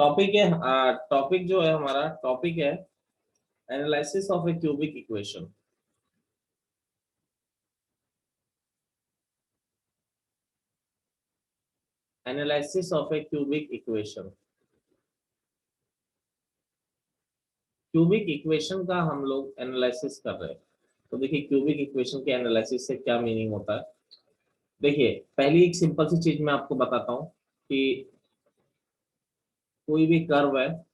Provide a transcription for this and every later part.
Topic है topic जो है हमारा टॉपिक है analysis of A cubic equation. Analysis of A cubic equation. Cubic equation का हम लोग एनालिसिस कर रहे हैं। तो देखिए क्यूबिक इक्वेशन के एनालिसिस से क्या मीनिंग होता है। देखिए पहली एक सिंपल सी चीज मैं आपको बताता हूँ कि कोई भी कर्व है,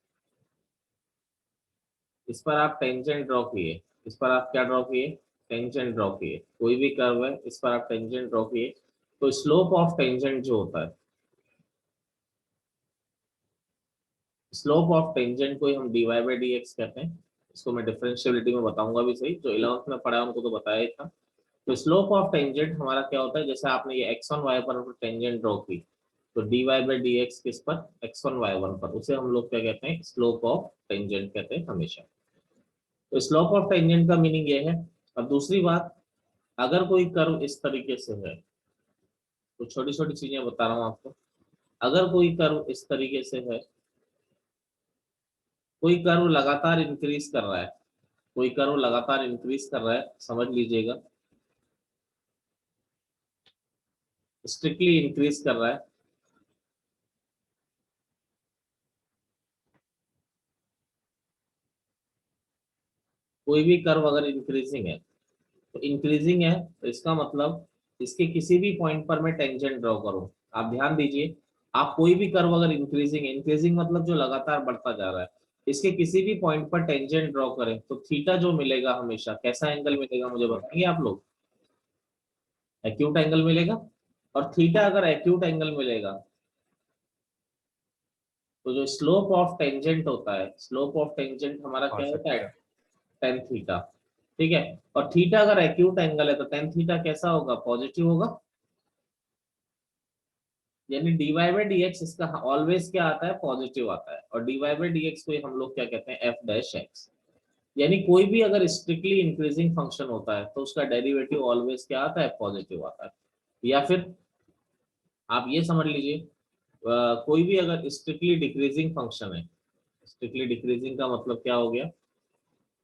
इस पर आप टेंजेंट ड्रॉ किए, इस पर आप क्या ड्रॉ किए, टेंजेंट ड्रॉ किए। कोई भी कर्व है, इस पर आप टेंजेंट ड्रॉ किए, तो स्लोप ऑफ टेंजेंट जो होता है, स्लोप ऑफ टेंजेंट को ही हम dy बाई डी एक्स कहते हैं। इसको मैं डिफरेंशियबिलिटी में बताऊंगा भी सही, जो 11th में पढ़ा उनको तो बताया ही था। तो स्लोप ऑफ टेंजेंट हमारा क्या होता है, जैसे आपने ये x1 y पर टेंजेंट ड्रॉ की, तो dy बाई डी एक्स किस पर, x1 y1 पर, उसे हम लोग क्या कहते हैं, स्लोप ऑफ टेंजेंट कहते हैं हमेशा। तो स्लोप ऑफ टेंजेंट का मीनिंग ये है। अब दूसरी बात, अगर कोई कर्व इस तरीके से है, तो छोटी छोटी चीजें बता रहा हूँ आपको। अगर कोई कर्व इस तरीके से है, कोई कर्व लगातार इंक्रीज कर रहा है, कोई कर्व लगातार इंक्रीज कर रहा है, समझ लीजिएगा, स्ट्रिक्टली इंक्रीज कर रहा है। कोई भी कर्व अगर इंक्रीजिंग है, तो इंक्रीजिंग है तो इसका मतलब इसके किसी भी पॉइंट पर मैं टेंजेंट ड्रॉ करूं। आप ध्यान दीजिए, आप कोई भी कर्व अगर इंक्रीजिंग है, इंक्रीजिंग मतलब जो लगातार बढ़ता जा रहा है, इसके किसी भी पॉइंट पर टेंजेंट ड्रॉ करें तो थीटा जो मिलेगा हमेशा कैसा एंगल मिलेगा, मुझे बताएंगे आप लोग। एक्यूट एंगल मिलेगा। और थीटा अगर एक्यूट एंगल मिलेगा, तो जो स्लोप ऑफ टेंजेंट होता है, स्लोप ऑफ टेंजेंट हमारा क्या होता है, टेन थीटा। ठीक है। और थीटा अगर एक्यूट एंगल है तो टेन थीटा कैसा होगा, पॉजिटिव होगा। यानी dy बाई डी एक्स इसका ऑलवेज क्या आता है, पॉजिटिव आता है। और dy बाई डी एक्स को हम लोग क्या कहते हैं, एफ डैश एक्स। यानी कोई भी अगर स्ट्रिक्टली इंक्रीजिंग फंक्शन होता है तो उसका डेरिवेटिव ऑलवेज क्या आता है, पॉजिटिव आता है। या फिर आप ये समझ लीजिए, कोई भी अगर स्ट्रिक्टली डिक्रीजिंग फंक्शन है, स्ट्रिक्टली डिक्रीजिंग का मतलब क्या हो गया,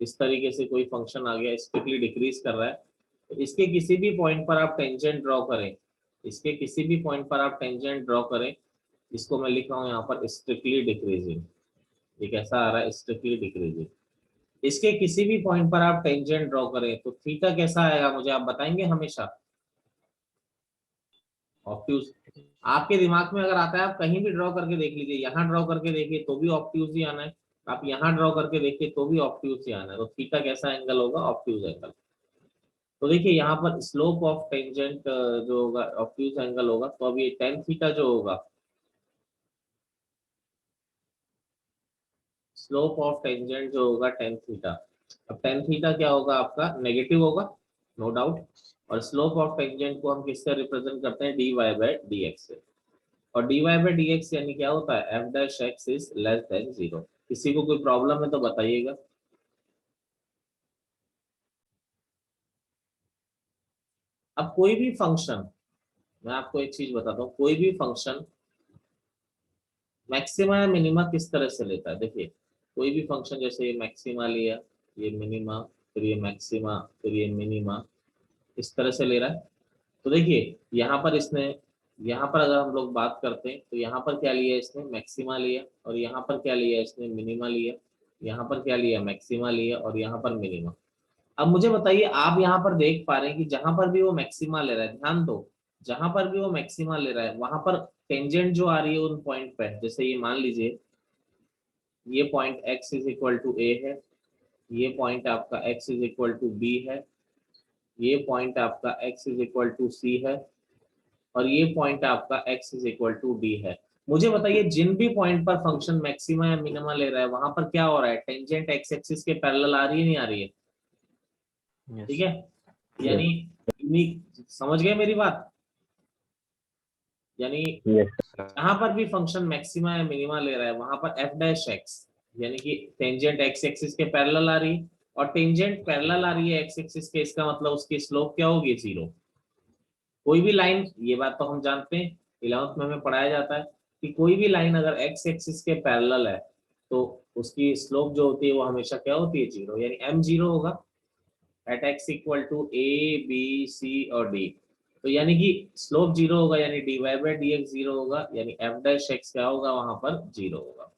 इस तरीके से कोई फंक्शन आ गया स्ट्रिक्टली डिक्रीज कर रहा है, तो इसके किसी भी पॉइंट पर आप टेंजेंट ड्रॉ करें, इसके किसी भी पॉइंट पर आप टेंजेंट ड्रॉ करें, इसको मैं लिख रहा हूँ यहाँ पर स्ट्रिक्टली डिक्रीजिंग। ये कैसा आ रहा है, स्ट्रिक्टली डिक्रीजिंग। इसके किसी भी पॉइंट पर आप टेंजेंट ड्रॉ करें तो थीटा कैसा आएगा, मुझे आप बताएंगे हमेशा। ऑब्ट्यूज। आपके दिमाग में अगर आता है, आप कहीं भी ड्रॉ करके देख लीजिए, यहाँ ड्रॉ करके देखिए तो भी ऑब्ट्यूज ही आना है, आप यहाँ ड्रॉ करके देखिए तो भी ऑब्ट्यूज ही आना है। तो थीटा कैसा एंगल होगा, ऑब्ट्यूज एंगल। तो देखिए यहाँ पर स्लोप ऑफ टेंजेंट जो होगा ऑब्ट्यूज एंगल होगा, तो अब ये टेन थीटा जो होगा, स्लोप ऑफ टेंजेंट जो होगा टेन थीटा। अब टेन थीटा क्या होगा आपका, नेगेटिव होगा, नो डाउट। और स्लोप ऑफ टेंजेंट को हम किससे रिप्रेजेंट करते हैं, D Y by D X से। और D Y by D X यानी क्या होता है, F dash X is less than zero. किसी को कोई प्रॉब्लम है तो बताइएगा। अब कोई भी फंक्शन, मैं आपको एक चीज बताता हूँ, कोई भी फंक्शन मैक्सिमा या मिनिमा किस तरह से लेता है। देखिए कोई भी फंक्शन, जैसे ये मैक्सिमा लिया, ये मिनिमा, फिर ये मैक्सिमा, फिर ये मिनिमा, इस तरह से ले रहा है। तो देखिए यहाँ पर इसने, यहाँ पर अगर हम लोग बात करते हैं तो यहाँ पर क्या लिया इसने, मैक्सिमा लिया, और यहाँ पर क्या लिया इसने, मिनिमा लिया। यहाँ पर क्या लिया, मैक्सिमा लिया, और यहाँ पर मिनिमा। अब मुझे बताइए, आप यहाँ पर देख पा रहे हैं कि जहां पर भी वो मैक्सिमा ले रहा है, ध्यान दो, जहां पर भी वो मैक्सिमा ले रहा है वहां पर टेंजेंट जो आ रही है उन पॉइंट पे, जैसे ये मान लीजिए ये point x is equal to a है, ये पॉइंट आपका x is equal to b है, ये पॉइंट आपका x is equal to c है, और ये पॉइंट आपका x is equal to d है। मुझे बताइए जिन भी पॉइंट पर फंक्शन मैक्सिमा या मिनिमा ले रहा है वहां पर क्या हो रहा है, टेंजेंट एक्स एक्सिस के पैरेलल आ रही है, नहीं आ रही है। ठीक है। यानी समझ गए मेरी बात। यानी जहां पर भी फंक्शन मैक्सिमा या मिनिमा ले रहा है वहां पर एफ डैश एक्स, यानी कि टेंजेंट एक्स एक्सिस के पैरेलल आ रही है, और टेंजेंट पैरेलल आ रही है एक्स एक्सिस के, इसका मतलब उसकी स्लोप क्या होगी, जीरो। कोई भी लाइन, ये बात तो हम जानते हैं, 11th में हमें पढ़ाया जाता है कि कोई भी लाइन अगर एक्स एक्सिस के पैरेलल है तो उसकी स्लोप जो होती है वो हमेशा क्या होती है, जीरो, यानी एम जीरो होगा at X equal to A B C और डी। तो यानी कि स्लोप जीरो होगा, यानी D Y by D X zero होगा, यानी एफ डैश एक्स क्या होगा, वहां पर जीरो होगा।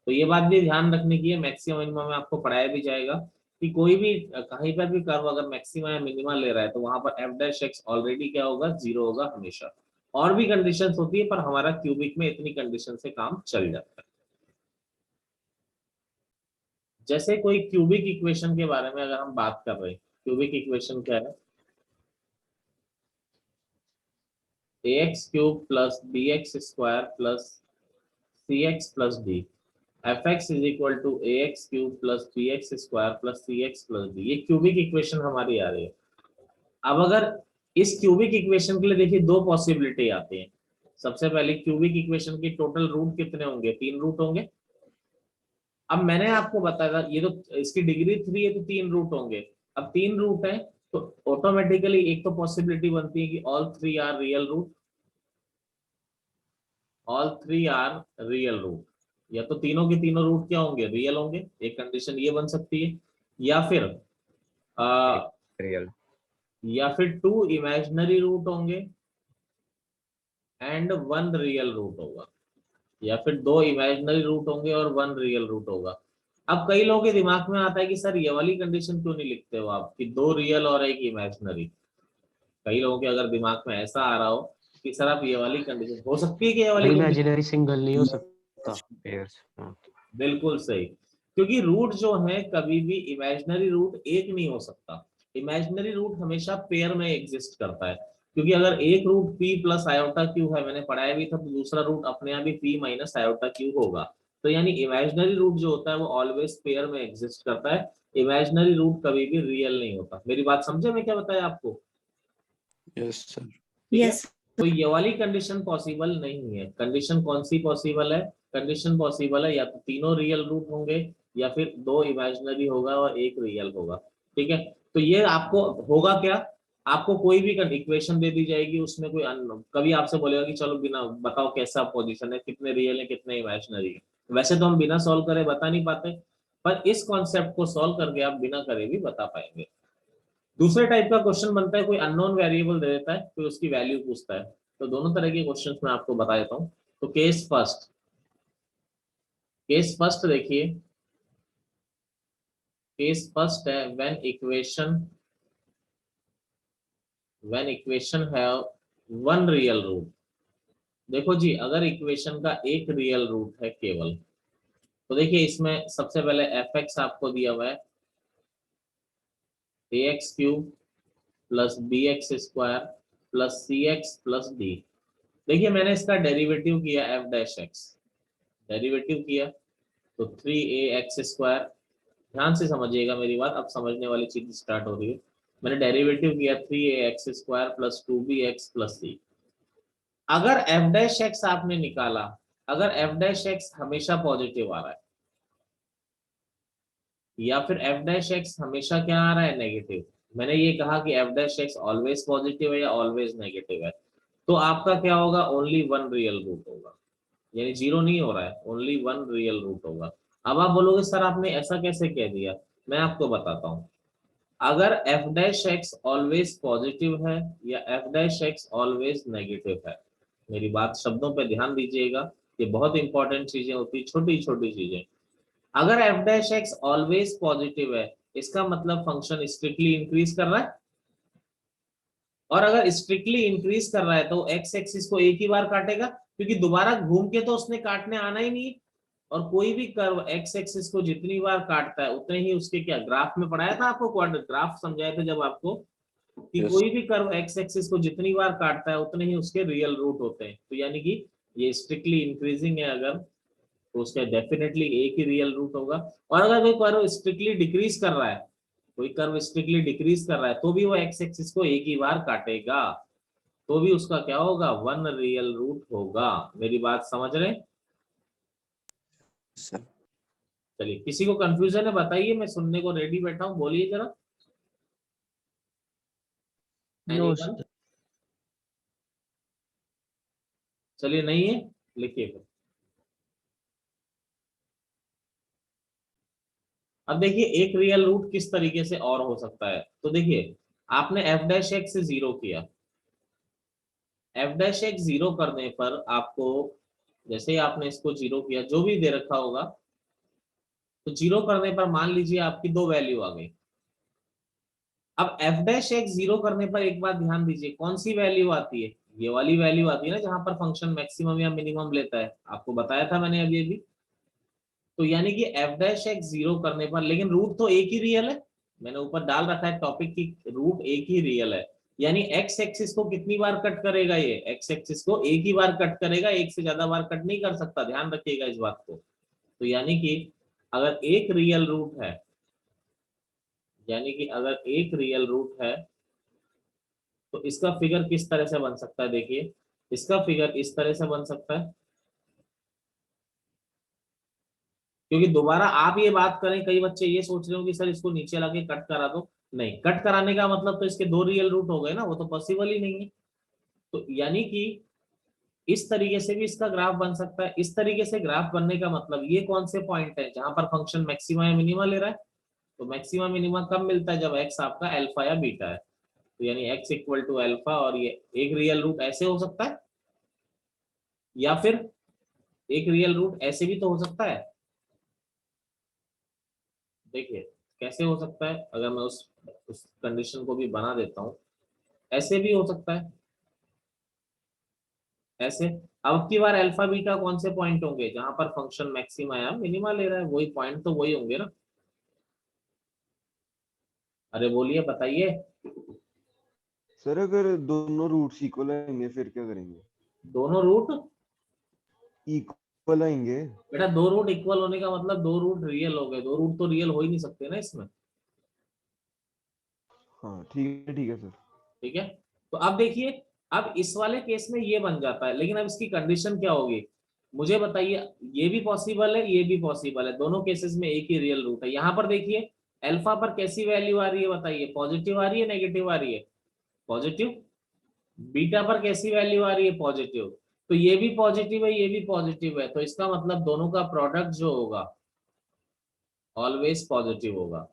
तो ये बात भी ध्यान रखने की है, मैक्सिमम मिनिमम में आपको पढ़ाया भी जाएगा कि कोई भी कहीं पर भी कर्व अगर मैक्सिमम या मिनिमम ले रहा है तो वहां पर एफ डैश एक्स ऑलरेडी क्या होगा, जीरो होगा हमेशा। और भी कंडीशंस होती है पर हमारा क्यूबिक में इतनी कंडीशन से काम चल जाता है। जैसे कोई क्यूबिक इक्वेशन के बारे में अगर हम बात कर रहे हैं, क्यूबिक इक्वेशन क्या है, ax cube plus bx square plus cx plus d, fx is equal to ax cube plus bx square plus cx plus d। ये क्यूबिक इक्वेशन हमारी आ रही है। अब अगर इस क्यूबिक इक्वेशन के लिए देखिए दो पॉसिबिलिटी आती है। सबसे पहले क्यूबिक इक्वेशन की टोटल रूट कितने होंगे, 3 रूट होंगे। अब मैंने आपको बताया ये तो इसकी डिग्री 3 है तो 3 रूट होंगे। अब 3 रूट है तो ऑटोमेटिकली एक तो पॉसिबिलिटी बनती है कि all 3 are real root, all 3 are real root, या तो तीनों के तीनों रूट क्या होंगे, रियल होंगे, एक कंडीशन ये बन सकती है। या फिर रियल, या फिर 2 इमेजिनरी रूट होंगे एंड 1 रियल रूट होगा, या फिर 2 इमेजिनरी रूट होंगे और 1 रियल रूट होगा। अब कई लोगों के दिमाग में आता है कि सर ये वाली कंडीशन क्यों नहीं लिखते हो आप कि 2 रियल और 1 इमेजिनरी। कई लोगों के अगर दिमाग में ऐसा आ रहा हो कि सर आप ये वाली कंडीशन, हो सकती है कि ये वाली कंडीशन, इमेजिनरी सिंगल नहीं हो सकता पेयर्स। बिल्कुल सही, क्योंकि रूट जो है कभी भी इमेजिनरी रूट एक नहीं हो सकता। इमेजिनरी रूट हमेशा पेयर में एग्जिस्ट करता है, क्योंकि अगर एक root p plus iota Q है, मैंने पढ़ाया भी था, तो दूसरा रूट अपने आप ही p माइनस आयोटा क्यू होगा। तो यानी इमेजिनरी रूट जो होता है वो ऑलवेज पेयर में एग्जिस्ट करता है, इमेजिनरी रूट कभी भी रियल नहीं होता। मेरी बात समझे मैं क्या बताया आपको? Yes sir. ठीक है, तो ये वाली कंडीशन पॉसिबल नहीं है। कंडीशन कौन सी पॉसिबल है, कंडीशन पॉसिबल है या तो तीनों रियल रूट होंगे या फिर 2 इमेजिनरी होगा और 1 रियल होगा। ठीक है, तो ये आपको होगा क्या, आपको कोई भी इक्वेशन दे दी जाएगी, उसमें कोई कभी आपसे बोलेगा कि चलो बिना बताओ कैसा पोजीशन है, कितने रियल है कितने इमेजिनरी है। वैसे तो हम बिना सॉल्व करे बता नहीं पाते, पर इस कॉन्सेप्ट को सॉल्व करके आप बिना करे भी बता पाएंगे। दूसरे टाइप का क्वेश्चन बनता है, कोई अननोन वेरिएबल दे देता है, कोई उसकी वैल्यू पूछता है। तो दोनों तरह के क्वेश्चंस मैं आपको बता देता हूँ। तो केस फर्स्ट देखिए, केस फर्स्ट है when equation have 1 real root. देखो जी, अगर इक्वेशन का एक रियल रूट है केवल, तो देखिए इसमें सबसे पहले एफ एक्स आपको दिया हुआ है a x cube plus B x square plus C x plus d. देखिए मैंने इसका डेरिवेटिव किया एफ डैश एक्स, डेरिवेटिव किया तो 3ax स्क्वायर। ध्यान से समझिएगा मेरी बात, अब समझने वाली चीज स्टार्ट हो रही है। मैंने डेरिवेटिव किया 3ax square plus 2bx plus c। अगर एफ डैश एक्स आपने निकाला, अगर एफ डैश एक्स हमेशा पॉजिटिव आ रहा है या फिर एफ डैश एक्स हमेशा क्या आ रहा है, नेगेटिव। मैंने ये कहा कि F dash x always positive है या ऑलवेज नेगेटिव है, तो आपका क्या होगा, ओनली 1 रियल रूट होगा, यानी जीरो नहीं हो रहा है, ओनली 1 रियल रूट होगा। अब आप बोलोगे सर आपने ऐसा कैसे कह दिया, मैं आपको बताता हूँ। अगर f dash x always positive है या F dash x always negative है, मेरी बात शब्दों पे ध्यान दीजिएगा, ये बहुत इंपॉर्टेंट चीजें होती है, छोटी छोटी चीजें। अगर f dash x always positive है, इसका मतलब फंक्शन स्ट्रिक्टली इंक्रीज कर रहा है, और अगर स्ट्रिक्टली इंक्रीज कर रहा है तो एक्स एक्सिस को एक ही बार काटेगा, क्योंकि दोबारा घूम के तो उसने काटने आना ही नहीं। और कोई भी कर्व एक्स एक्सिस को जितनी बार काटता है उतने ही उसके क्या, ग्राफ में पढ़ाया था आपको, क्वाड्रेटिक ग्राफ समझाए थे जब आपको, कि यस कोई भी कर्व एक्स एक्सिस को जितनी बार काटता है उतने ही उसके रियल रूट होते हैं। तो यानी कि ये स्ट्रिक्टली इंक्रीजिंग है अगर, तो उसका डेफिनेटली एक ही रियल रूट होगा। और अगर कोई कर्व स्ट्रिक्टली डिक्रीज कर रहा है, कोई कर्व स्ट्रिक्टली डिक्रीज कर रहा है तो भी वो एक्स एक्सिस को एक ही बार काटेगा, तो भी उसका क्या होगा, 1 रियल रूट होगा। मेरी बात समझ रहे हैं? सर। चलिए, किसी को कंफ्यूजन है बताइए, मैं सुनने को रेडी बैठा हूं, बोलिए जरा। No anyone? चलिए नहीं है लिखिए फिर। अब देखिए एक रियल रूट किस तरीके से और हो सकता है, तो देखिए आपने एफ डैश एक्स से जीरो किया, एफ डैश एक्स जीरो करने पर आपको, जैसे ही आपने इसको जीरो किया, जो भी दे रखा होगा, तो जीरो करने पर मान लीजिए आपकी दो वैल्यू आ गई। अब एफ डैश एक्स जीरो करने पर एक बात ध्यान दीजिए, कौन सी वैल्यू आती है, ये वाली वैल्यू आती है ना जहां पर फंक्शन मैक्सिमम या मिनिमम लेता है, आपको बताया था मैंने अभी। तो यानी कि एफ डैश एक्स जीरो करने पर, लेकिन रूट तो एक ही रियल है, मैंने ऊपर डाल रखा है टॉपिक की, रूट एक ही रियल है, यानी एक्स एक्सिस को कितनी बार कट करेगा, ये एक्स एक्सिस को एक ही बार कट करेगा, एक से ज्यादा बार कट नहीं कर सकता, ध्यान रखिएगा इस बात को। तो यानी कि अगर एक रियल रूट है, यानी कि अगर एक रियल रूट है, तो इसका फिगर किस तरह से बन सकता है, देखिए इसका फिगर इस तरह से बन सकता है, क्योंकि दोबारा आप ये बात करें, कई बच्चे ये सोच रहे हो कि सर इसको नीचे लाके कट करा दो, नहीं, कट कराने का मतलब तो इसके दो रियल रूट हो गए ना, वो तो पॉसिबल ही नहीं है। तो यानी कि इस तरीके से भी इसका ग्राफ बन सकता है, इस तरीके से ग्राफ बनने का मतलब, ये कौन से पॉइंट है जहां पर फंक्शन मैक्सिमा या मिनिमा ले रहा है, तो मैक्सिमा मिनिमा कब मिलता है, जब एक्स आपका अल्फा या बीटा है, तो यानी एक्स इक्वल टू अल्फा, और ये एक रियल रूट ऐसे हो सकता है, या फिर एक रियल रूट ऐसे भी तो हो सकता है। देखिए कैसे हो सकता है, अगर मैं उस कंडीशन को भी बना देता हूं, ऐसे भी हो सकता है, ऐसे। अब की बार अल्फा बीटा कौन से पॉइंट होंगे जहां पर फंक्शन मैक्सिमा या मिनिमा ले रहा है, वही पॉइंट तो वही होंगे ना, अरे बोलिए बताइए। सर अगर दोनों रूट्स इक्वल आएंगे फिर क्या करेंगे? दोनों रूट, इक्वल आएंगे। बेटा दो रूट इक्वल होने का मतलब दो रूट रियल हो गए, दो रूट तो रियल हो ही नहीं सकते ना इसमें, हाँ ठीक है सर। ठीक है। तो अब देखिए, अब इस वाले केस में ये बन जाता है, लेकिन अब इसकी कंडीशन क्या होगी, मुझे बताइए, ये भी पॉसिबल है, ये भी पॉसिबल है, दोनों केसेस में एक ही रियल रूट है। यहाँ पर देखिए अल्फा पर कैसी वैल्यू आ रही है, बताइए, पॉजिटिव आ रही है नेगेटिव आ रही है, पॉजिटिव। बीटा पर कैसी वैल्यू आ रही है, पॉजिटिव। तो ये भी पॉजिटिव है, ये भी पॉजिटिव है, तो इसका मतलब दोनों का प्रोडक्ट जो होगा ऑलवेज पॉजिटिव होगा।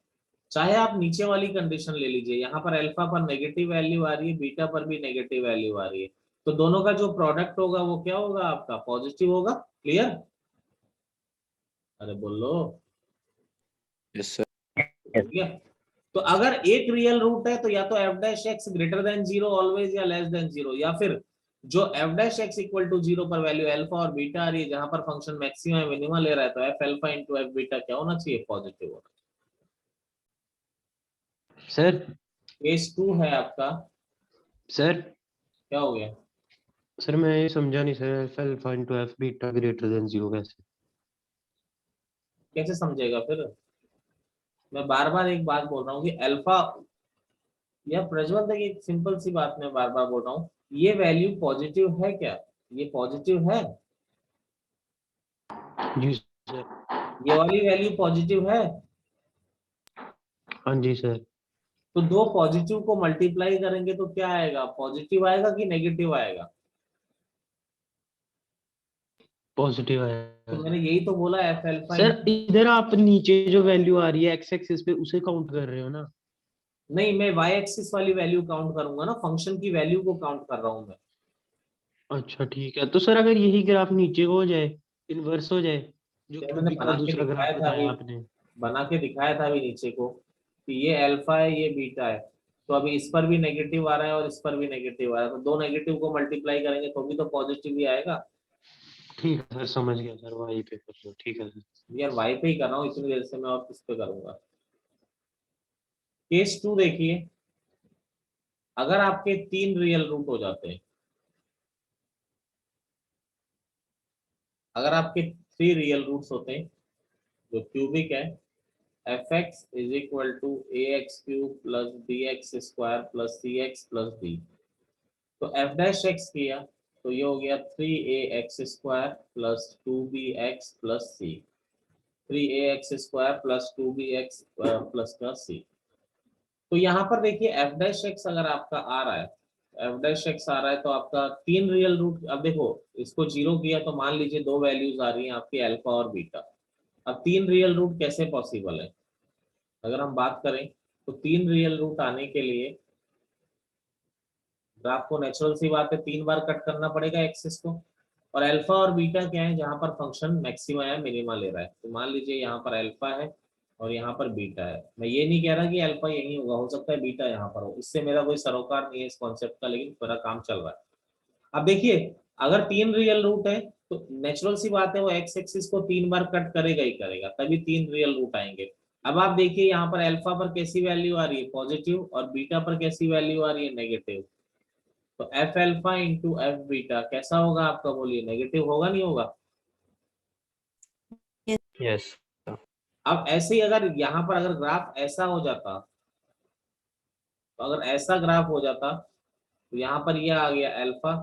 चाहे आप नीचे वाली कंडीशन ले लीजिए, यहाँ पर अल्फा पर नेगेटिव वैल्यू आ रही है, बीटा पर भी नेगेटिव वैल्यू आ रही है, तो दोनों का जो प्रोडक्ट होगा वो क्या होगा, आपका पॉजिटिव होगा। क्लियर? अरे बोलो। Yes, sir. हो गया? तो अगर एक रियल रूट है तो या तो F dash X greater than zero always, या लेस देन जीरो, या फिर जो F dash X equal to zero पर वैल्यू अल्फा और बीटा आ रही है, जहां पर फंक्शन मैक्सिमम या मिनिमम ले रहा है, तो F alpha into F beta क्या होना चाहिए, पॉजिटिव होना सर चाहिए। केस 2 है आपका, सर क्या हो गया, सर मैं ये समझा नहीं sir, F alpha into F beta greater than zero कैसे? कैसे समझेगा फिर, मैं बार बार एक बात बोल रहा हूँ कि अल्फा, या प्रज्वल देखिए एक सिंपल सी बात मैं बार बार बोल रहा हूँ, ये वैल्यू पॉजिटिव है क्या, ये पॉजिटिव है, जी सर। ये वाली वैल्यू पॉजिटिव है, हाँ जी सर। तो दो पॉजिटिव को मल्टीप्लाई करेंगे तो क्या आएगा, पॉजिटिव आएगा कि नेगेटिव आएगा, पॉजिटिव तो आएगा मैंने यही तो बोला एफ अल्फा। सर। इधर आप नीचे जो वैल्यू आ रही है एक्स एक्सिस पे उसे काउंट कर रहे हो ना? नहीं, मैं वाई एक्सिस वाली वैल्यू काउंट करूंगा ना, फंक्शन की वैल्यू को काउंट कर रहा हूं मैं। अच्छा ठीक है, तो सर अगर यही ग्राफ नीचे को हो जाए, इन्वर्स हो जाए, जो क्या मैंने क्यूबिक का बना के दूसरा दिखाया ग्राफ था बताया अभी, आपने? बना के दिखाया था अभी नीचे को, कि ये अल्फा है ये बीटा है, तो अभी इस पर भी नेगेटिव आ रहा है और इस पर भी नेगेटिव आ रहा है, तो दो नेगेटिव को मल्टीप्लाई करेंगे तो भी तो पॉजिटिव ही आएगा। ठीक है सर, समझ गया सर, वही पे कर लो, ठीक है सर। यार वाई पे ही कर रहा हूँ इतनी देर से मैं, और किस पे करूंगा। केस 2 देखिए, अगर आपके तीन रियल रूट हो जाते हैं, अगर आपके थ्री रियल रूट्स होते हैं, जो क्यूबिक है, F X is equal to A x cube plus B x square plus C x plus D, तो एफ डैश एक्स किया तो ये हो गया 3ax square plus 2bx plus C, 3ax square plus 2bx plus का C. तो यहाँ पर देखिए एफ डैश एक्स अगर आपका आ रहा है, एफ डैश एक्स आ रहा है तो आपका 3 रियल रूट, अब देखो इसको 0 किया तो मान लीजिए 2 वैल्यूज आ रही हैं आपकी अल्फा और बीटा। अब 3 रियल रूट कैसे पॉसिबल है? अगर हम बात करें तो 3 रियल रूट आने के लिए ग्राफ को नेचुरल सी बात है 3 बार कट करना पड़ेगा एक्सिस को। और अल्फा और बीटा क्या है, जहां पर फंक्शन मैक्सिमा या मिनिमा ले रहा है। तो मान लीजिए यहाँ पर अल्फा है और यहाँ पर बीटा है। मैं ये नहीं कह रहा कि अल्फा यही होगा, हो सकता है बीटा यहाँ पर हो, इससे मेरा कोई सरोकार नहीं है इस कॉन्सेप्ट का, लेकिन मेरा काम चल रहा है। अब देखिए अगर 3 रियल रूट है तो नेचुरल सी बात है वो एक्स एक्सिस को 3 बार कट करेगा ही करेगा, तभी 3 रियल रूट आएंगे। अब आप देखिए यहाँ पर अल्फा पर कैसी वैल्यू आ रही है, पॉजिटिव, और बीटा पर कैसी वैल्यू आ रही है, नेगेटिव। तो F alpha into F beta कैसा होगा आपका, बोलिए, नेगेटिव होगा नहीं होगा? यस। अब ऐसे ही अगर यहाँ पर अगर ग्राफ ऐसा हो जाता, तो अगर ऐसा ग्राफ हो जाता तो यहाँ पर ये आ गया अल्फा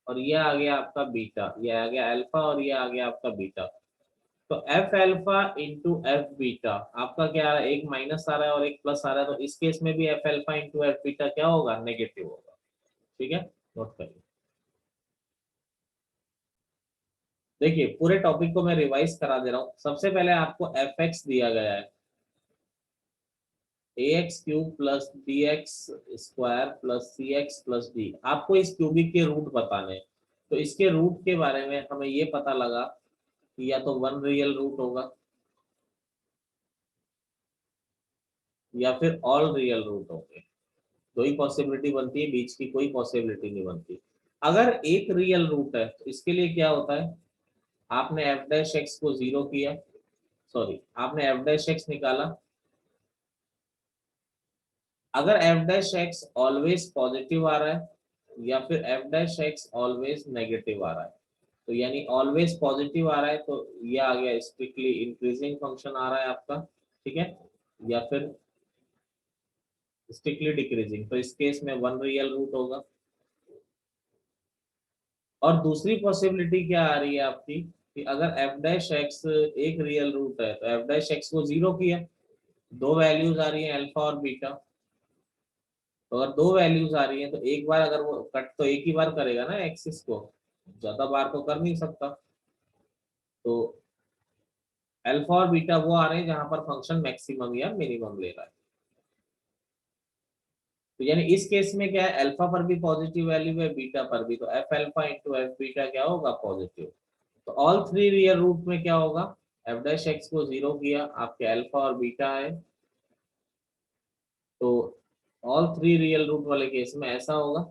और ये आ गया आपका बीटा, ये आ गया अल्फा और ये आ गया आपका बीटा। तो F alpha into F beta आपका क्या आ रहा है, एक माइनस आ रहा है और एक प्लस आ रहा है। तो इस केस में भी F alpha into F beta क्या होगा, नेगेटिव होगा। ठीक है, नोट करिए। देखिए पूरे टॉपिक को मैं रिवाइज करा दे रहा हूं। सबसे पहले आपको एफ एक्स दिया गया है, a x cube plus B x square plus C x plus d. आपको इस क्यूबिक के रूट बताने हैं। तो इसके रूट के बारे में हमें ये पता लगा कि या तो 1 रियल रूट होगा या फिर ऑल रियल रूट होंगे। दो ही पॉसिबिलिटी बनती है, बीच की कोई पॉसिबिलिटी नहीं बनती। अगर एक रियल रूट है तो इसके लिए क्या होता है, आपने एफ डैश एक्स को 0 किया, सॉरी आपने एफ डैश एक्स निकाला। अगर f dash x always positive आ रहा है या फिर f dash x always negative आ रहा है, तो यानी ऑलवेज पॉजिटिव आ रहा है तो ये आ गया स्ट्रिक्टली इंक्रीजिंग फंक्शन आ रहा है आपका, ठीक है, या फिर स्ट्रिक्टली डिक्रीजिंग, तो इस केस में 1 रियल रूट होगा। और दूसरी पॉसिबिलिटी क्या आ रही है आपकी कि अगर एफ डैश एक्स एक रियल रूट है तो एफ डैश एक्स को 0 किया, 2 वैल्यूज आ रही है अल्फा और बीटा। तो अगर 2 वैल्यूज आ रही है तो एक बार अगर वो कट तो एक ही बार करेगा ना एक्सिस को, ज्यादा बार तो कर नहीं सकता। तो अल्फा और बीटा वो आ रहे हैं जहां पर फंक्शन मैक्सिमम या मिनिमम ले रहा है। तो यानी इस केस में क्या है, अल्फा पर भी पॉजिटिव वैल्यू है, बीटा पर भी, तो F alpha into F beta क्या होगा, पॉजिटिव। तो ऑल 3 रियल रूट में क्या होगा, एफ डैश एक्स को 0 किया, आपके अल्फा और बीटा है, तो ऑल 3 रियल रूट वाले केस में ऐसा होगा,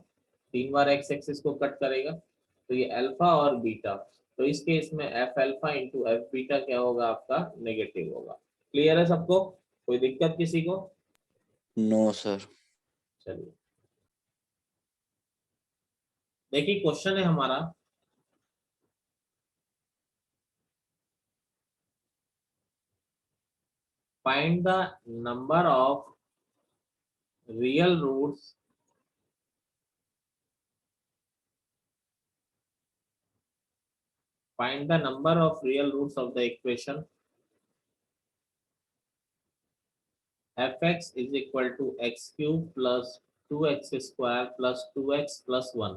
3 बार एक्स एक्सिस को कट करेगा, तो ये अल्फा और बीटा, तो इस केस में F alpha into F beta क्या होगा आपका, नेगेटिव होगा। क्लियर है सबको, कोई दिक्कत किसी को? No sir. चलिए देखिए क्वेश्चन है हमारा, find the number of real roots find the number of real roots of the equation fx is equal to x cube plus 2x square plus 2x plus 1।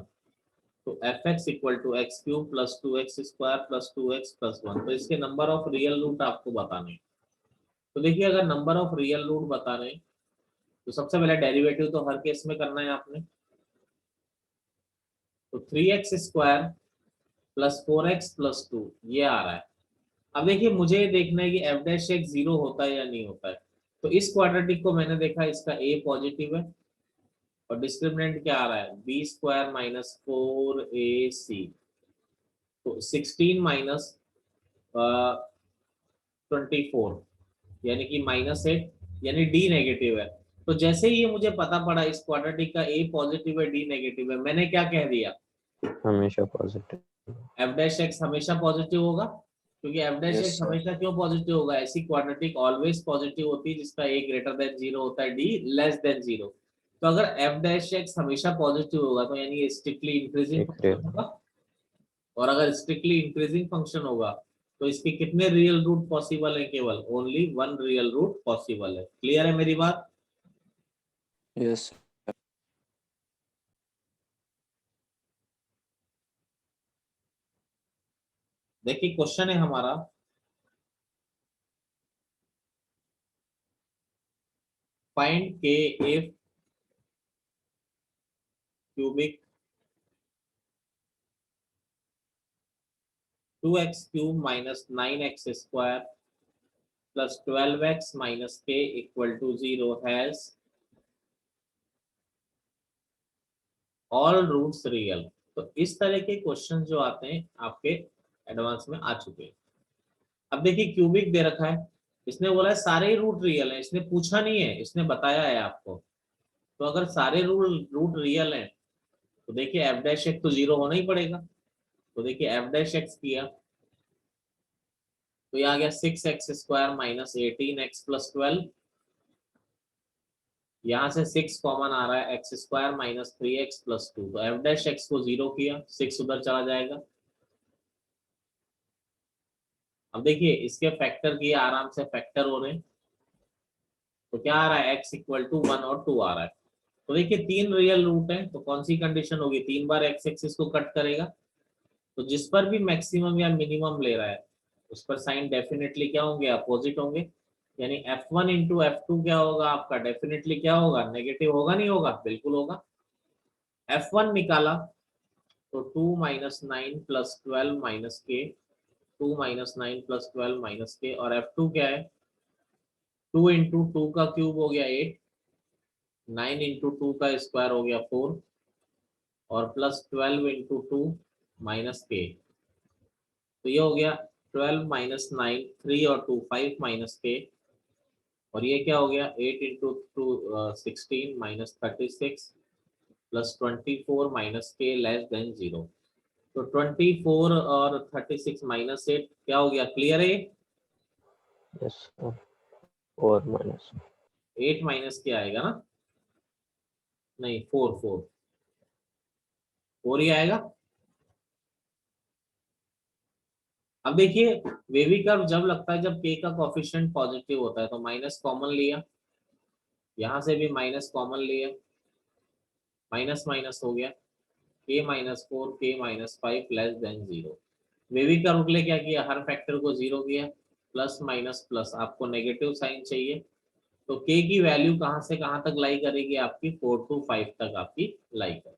तो fx equal to X cube plus 2x square plus 2x plus 1। तो इसके number of real root आपको बताने हैं। तो देखिए अगर number of real root बताने तो सबसे पहले डेरिवेटिव तो हर केस में करना है आपने। तो 3x square plus 4x plus 2 ये आ रहा है। अब देखिए मुझे देखना है कि एफ डैश एक्स 0 होता है या नहीं होता है। तो इस क्वाड्रेटिक को मैंने देखा, इसका a पॉजिटिव है और डिस्क्रिमिनेंट क्या आ रहा है, बी स्क्वायर माइनस 4ac। तो 16 माइनस 24 यानी कि -8, यानी डी नेगेटिव है। तो जैसे ही ये मुझे पता पड़ा इस क्वाड्रेटिक का a पॉजिटिव है डी नेगेटिव है, मैंने क्या कह दिया, हमेशा पॉजिटिव। एफ डैश एक्स हमेशा पॉजिटिव होगा, क्योंकि F dash Yes, x sir. हमेशा क्यों पॉजिटिव होगा, ऐसी क्वाड्रेटिक ऑलवेज पॉजिटिव होती है जिसका a ग्रेटर देन 0 होता है, d लेस देन 0। तो अगर एफ डैश एक्स हमेशा पॉजिटिव होगा तो यानी ये स्ट्रिक्टली इंक्रीजिंग फंक्शन होगा, और अगर स्ट्रिक्टली इंक्रीजिंग फंक्शन होगा तो इसके कितने रियल रूट पॉसिबल है, केवल ओनली 1 रियल रूट पॉसिबल है। क्लियर है मेरी बात? Yes. देखिए क्वेश्चन है हमारा, find K if cubic 2x cube minus 9x square plus 12x minus k equal to 0 has all roots real. तो इस तरह के क्वेश्चन जो आते हैं आपके एडवांस में आ चुके हैं। अब देखिए क्यूबिक दे रखा है, इसने बोला है सारे रूट रियल हैं, इसने पूछा नहीं है, इसने बताया है आपको। तो अगर सारे रूट रियल हैं तो देखिए एफ डैश एक्स तो 0 होना ही पड़ेगा। तो देखिए एफ डैश एक्स किया तो ये आ गया 6x square minus 18x plus 12। यहाँ से 6 कॉमन आ रहा है, x square minus 3x plus 2। तो एफ डैश एक्स को 0 किया, 6 उधर चला जाएगा। अब देखिए इसके फैक्टर किए, आराम से फैक्टर हो रहे हैं। तो क्या आ रहा है, x इक्वल टू 1 और 2 आ रहा है। तो देखिए 3 रियल रूट है, तो कौन सी कंडीशन होगी, 3 बार x एक्सिस को कट करेगा। तो जिस पर भी मैक्सिमम या मिनिमम ले रहा है उस पर साइन डेफिनेटली क्या होंगे, अपोजिट होंगे। यानी f1 इंटू f2 क्या होगा आपका, डेफिनेटली क्या होगा, नेगेटिव होगा नहीं होगा, बिल्कुल होगा। f1 निकाला तो 2 माइनस 9 प्लस 12 माइनस के, 2 माइनस 9 प्लस 12 माइनस के, और f2 क्या है, 2 इंटू 2 का क्यूब हो गया 8, 9 इंटू 2 का स्क्वायर हो गया 4, और प्लस 12 इंटू 2 माइनस के। तो ये हो गया 12 माइनस 9, 3 और 2 5 माइनस के, और ये क्या हो गया 8 इंटू 2 16 माइनस 36 प्लस 24 माइनस के लेस देन 0। तो 24 और 36 माइनस 8 क्या हो गया, क्लियर है। यस सर, और माइनस 8 माइनस के आएगा ना, नहीं 4 ही आएगा। अब देखिए वेवी कर्व जब लगता है जब k का कोफिशिएंट पॉजिटिव होता है, तो माइनस कॉमन लिया, यहां से भी माइनस कॉमन लिया, माइनस माइनस हो गया, k minus 4 k minus 5 less than 0। Wavy curve के लिए क्या किया, हर फैक्टर को 0 किया, प्लस माइनस प्लस, आपको नेगेटिव साइन चाहिए। तो k की वैल्यू कहां से कहां तक लाई करेगी आपकी, 4 to 5 तक आपकी लाई करेगी।